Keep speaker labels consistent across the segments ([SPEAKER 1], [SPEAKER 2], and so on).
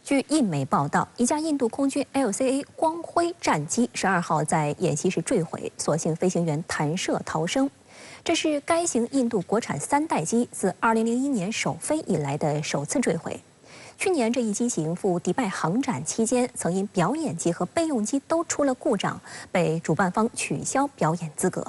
[SPEAKER 1] 据印媒报道，一架印度空军 LCA 光辉战机12号在演习时坠毁，所幸飞行员弹射逃生。这是该型印度国产3代机自2001年首飞以来的首次坠毁。去年这一机型赴迪拜航展期间，曾因表演机和备用机都出了故障，被主办方取消表演资格。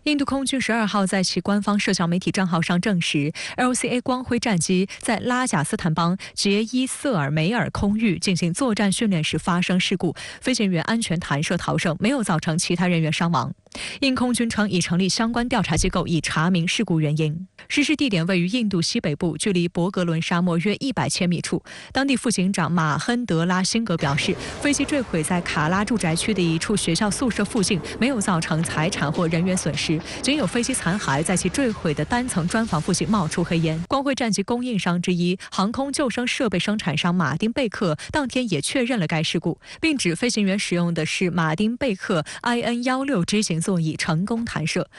[SPEAKER 2] 印度空军12号在其官方社交媒体账号上证实 ，LCA 光辉战机在拉贾斯坦邦杰伊瑟尔梅尔空域进行作战训练时发生事故，飞行员安全弹射逃生，没有造成其他人员伤亡。印空军称已成立相关调查机构，以查明事故原因。失事地点位于印度西北部，距离博格伦沙漠约100千米处。当地副警长马亨德拉辛格表示，飞机坠毁在卡拉住宅区的一处学校宿舍附近，没有造成财产或人员损失。 仅有飞机残骸在其坠毁的单层砖房附近冒出黑烟。光辉战机供应商之一航空救生设备生产商马丁贝克当天也确认了该事故，并指飞行员使用的是马丁贝克 IN-16 型座椅，成功弹射。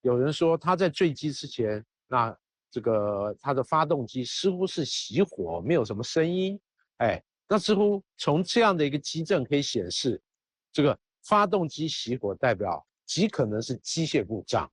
[SPEAKER 3] 有人说他在坠机之前，那他的发动机似乎是熄火，没有什么声音。那似乎从这样的一个机证可以显示，这个发动机熄火代表 极可能是机械故障，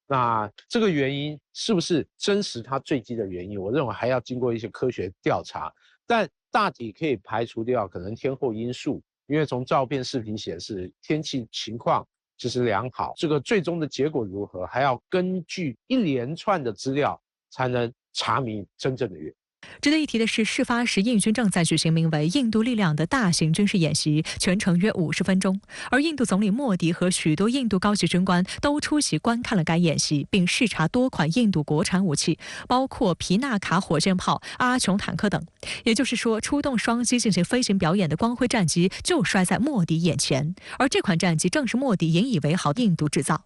[SPEAKER 3] 那这个原因是不是真实它坠机的原因？我认为还要经过一些科学调查，但大体可以排除掉可能天候因素，因为从照片、视频显示天气情况其实良好。这个最终的结果如何，还要根据一连串的资料才能查明真正的原因。
[SPEAKER 2] 值得一提的是，事发时印军正在举行名为“印度力量”的大型军事演习，全程约50分钟。而印度总理莫迪和许多印度高级军官都出席观看了该演习，并视察多款印度国产武器，包括皮纳卡火箭炮、阿琼坦克等。也就是说，出动双机进行飞行表演的光辉战机就摔在莫迪眼前，而这款战机正是莫迪引以为豪的印度制造。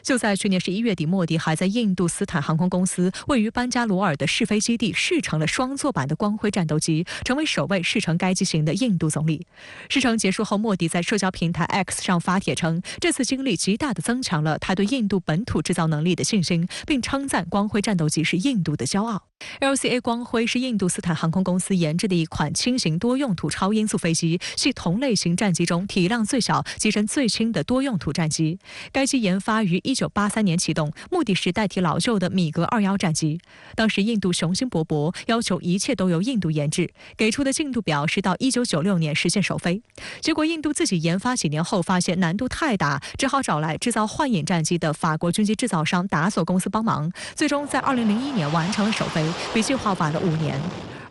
[SPEAKER 2] 就在去年11月底，莫迪还在印度斯坦航空公司位于班加罗尔的试飞基地试乘了双座版的光辉战斗机，成为首位试乘该机型的印度总理。试乘结束后，莫迪在社交平台 X 上发帖称，这次经历极大地增强了他对印度本土制造能力的信心，并称赞光辉战斗机是印度的骄傲。LCA 光辉是印度斯坦航空公司研制的一款轻型多用途超音速飞机，系同类型战机中体量最小、机身最轻的多用途战机。该机研发于1983年启动，目的是代替老旧的米格21战机。当时印度雄心勃勃，要求一切都由印度研制，给出的进度表是到1996年实现首飞。结果印度自己研发几年后发现难度太大，只好找来制造幻影战机的法国军机制造商达索公司帮忙，最终在2001年完成了首飞，比计划晚了5年。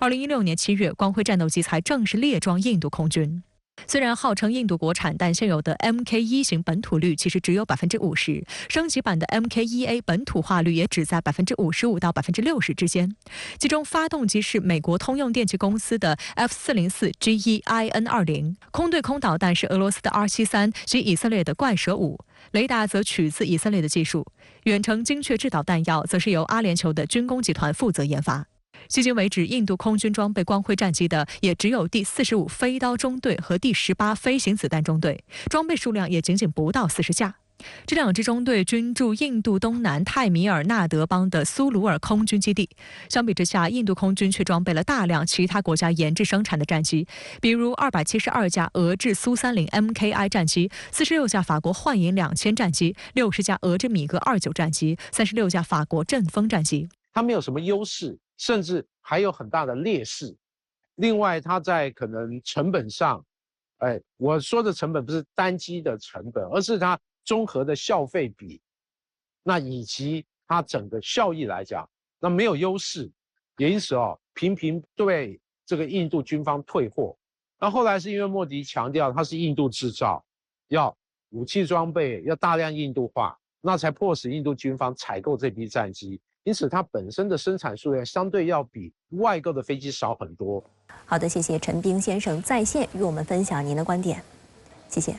[SPEAKER 2] 2016年7月，光辉战斗机才正式列装印度空军。 虽然号称印度国产，但现有的 MK1型本土率其实只有50%，升级版的 MK1A 本土化率也只在55%到60%之间。其中，发动机是美国通用电气公司的 F404G1IN20，空对空导弹是俄罗斯的 R73及以色列的怪蛇5，雷达则取自以色列的技术，远程精确制导弹药则是由阿联酋的军工集团负责研发。 迄今为止，印度空军装备光辉战机的也只有第45飞刀中队和第18飞行子弹中队，装备数量也仅仅不到40架。这2支中队均驻印度东南泰米尔纳德邦的苏鲁尔空军基地。相比之下，印度空军却装备了大量其他国家研制生产的战机，比如272架俄制苏30 MKI 战机、46架法国幻影2000战机、60架俄制米格29战机、36架法国阵风战机。
[SPEAKER 3] 它没有什么优势，甚至还有很大的劣势。另外，它在可能成本上，我说的成本不是单机的成本，而是它综合的消费比，那以及它整个效益来讲，那没有优势，也因此频频对这个印度军方退货。那后来是因为莫迪强调它是印度制造，要武器装备要大量印度化，那才迫使印度军方采购这批战机。 因此，它本身的生产数量相对要比外购的飞机少很多。
[SPEAKER 1] 好的，谢谢陈斌先生在线与我们分享您的观点，谢谢。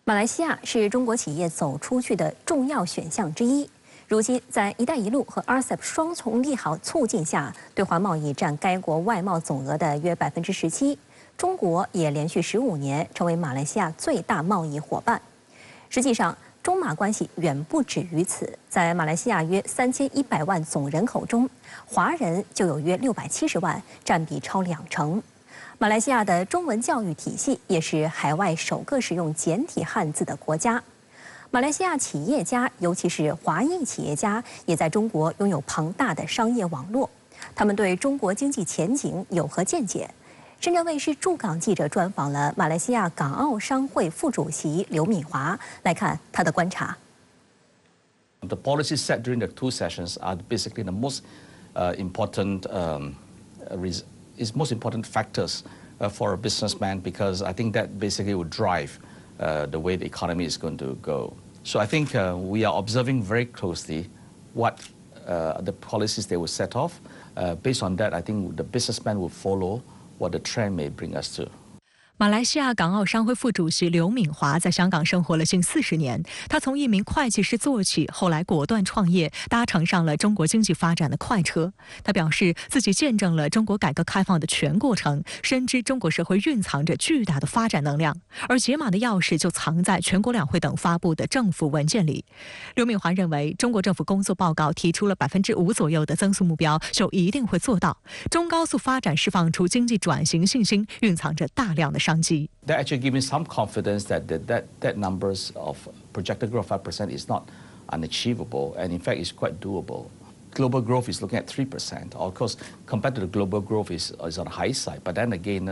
[SPEAKER 1] 马来西亚是中国企业走出去的重要选项之一。如今，在“一带一路”和 RCEP 双重利好促进下，对华贸易占该国外贸总额的约17%。中国也连续15年成为马来西亚最大贸易伙伴。实际上，中马关系远不止于此。在马来西亚约3100万总人口中，华人就有约670万，占比超20%。马来西亚的中文教育体系也是海外首个使用简体汉字的国家。马来西亚企业家，尤其是华裔企业家，也在中国拥有庞大的商业网络。他们对中国经济前景有何见解？深圳卫视驻港记者专访了马来西亚港澳商会副主席刘敏华，来看他的观察。
[SPEAKER 4] The policies set during the two sessions are basically the most important factors for a businessman, because I think that basically would drive the way the economy is going to go. So I think we are observing very closely what the policies they will set off. Based on that, I think the businessman will follow what the trend may bring us to.
[SPEAKER 2] 马来西亚港澳商会副主席刘敏华在香港生活了近40年，他从一名会计师做起，后来果断创业，搭乘上了中国经济发展的快车。他表示自己见证了中国改革开放的全过程，深知中国社会蕴藏着巨大的发展能量，而解码的钥匙就藏在全国两会等发布的政府文件里。刘敏华认为，中国政府工作报告提出了5%左右的增速目标，就一定会做到。中高速发展释放出经济转型信心，蕴藏着大量的商机。
[SPEAKER 4] That actually gives me some confidence that numbers of projected growth 5% is not unachievable, and in fact is quite doable. Global growth is looking at 3%. Of course, compared to the global growth is on the high side. But then again,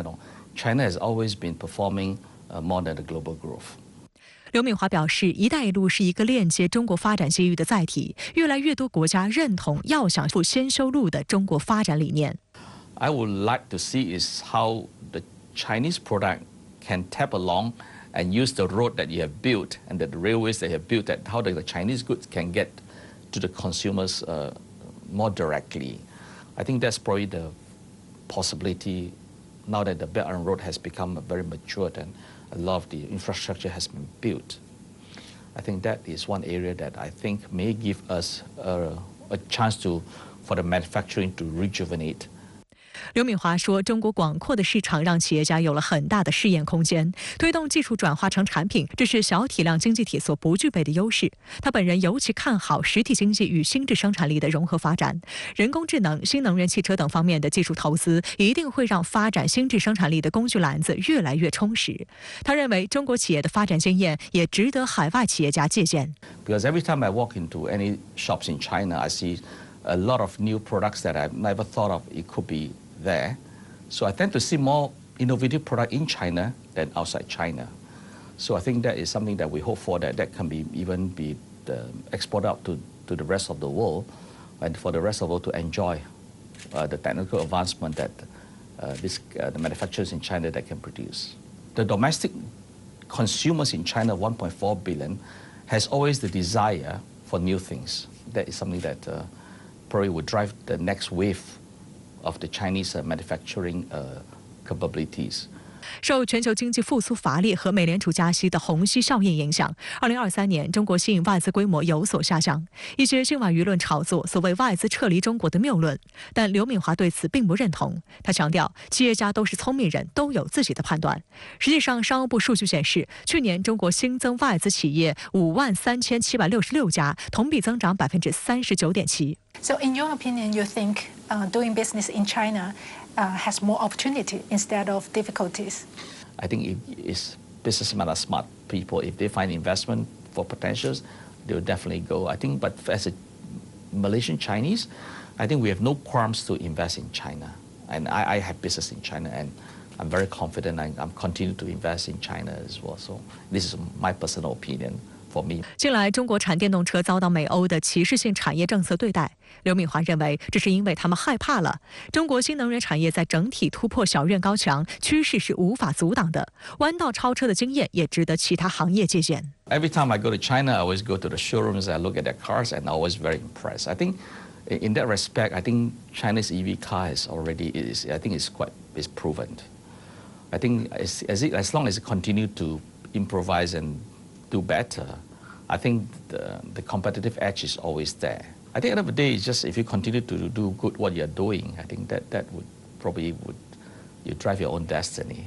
[SPEAKER 4] China has always been performing more than the global growth.
[SPEAKER 2] 刘敏华表示，“一带一路”是一个链接中国发展机遇的载体，越来越多国家认同要想富先修路的中国发展理念。
[SPEAKER 4] I would like to see is how the Chinese product can tap along and use the road that you have built and the railways that you have built, that how the Chinese goods can get to the consumers more directly. I think that's probably the possibility now that the Belt and Road has become very matured and a lot of the infrastructure has been built. I think that is one area that I think may give us a chance for the manufacturing to rejuvenate.
[SPEAKER 2] 刘敏华说：“中国广阔的市场让企业家有了很大的试验空间，推动技术转化成产品，这是小体量经济体所不具备的优势。他本人尤其看好实体经济与心智生产力的融合发展，人工智能、新能源汽车等方面的技术投资一定会让发展心智生产力的工具篮子越来越充实。他认为，中国企业的发展经验也值得海外企业家借鉴。
[SPEAKER 4] Because every time I walk into any shops in China, I see a lot of new products that I've never thought of it could be there. So I tend to see more innovative product in China than outside China. So I think that is something that we hope for, that can be exported out to the rest of the world, and for the rest of the world to enjoy the technical advancement that the manufacturers in China that can produce. The domestic consumers in China, 1.4 billion, has always the desire for new things. That is something that probably would drive the next wave of the Chinese manufacturing capabilities.
[SPEAKER 2] 受全球经济复苏乏力和美联储加息的虹吸效应影响，2023年中国吸引外资规模有所下降。一些境外舆论炒作所谓外资撤离中国的谬论，但刘敏华对此并不认同。他强调，企业家都是聪明人，都有自己的判断。实际上，商务部数据显示，去年中国新增外资企业53766家，同比增长39.7%。
[SPEAKER 5] So, in your opinion, you think doing business in China has more opportunity instead of difficulties?
[SPEAKER 4] I think if businessmen are smart people, if they find investment for potentials, they will definitely go. I think, but as a Malaysian Chinese, I think we have no qualms to invest in China. And I have business in China, and I'm very confident I'm continuing to invest in China as well. So this is my personal opinion.
[SPEAKER 2] 近来，中国产电动车遭到美欧的歧视性产业政策对待。刘敏华认为，这是因为他们害怕了。中国新能源产业在整体突破小院高墙，趋势是无法阻挡的。弯道超车的经验也值得其他行业借鉴。
[SPEAKER 4] Every time I go to China, I always go to the showrooms. I look at their cars, and I'm always very impressed. I think, in that respect, I think China's EV car is proven. I think as long as it continue to improvise and do better, I think the competitive edge is always there. I think at the end of the day, it's just if you continue to do good what you're doing, I think that would probably you drive your own destiny.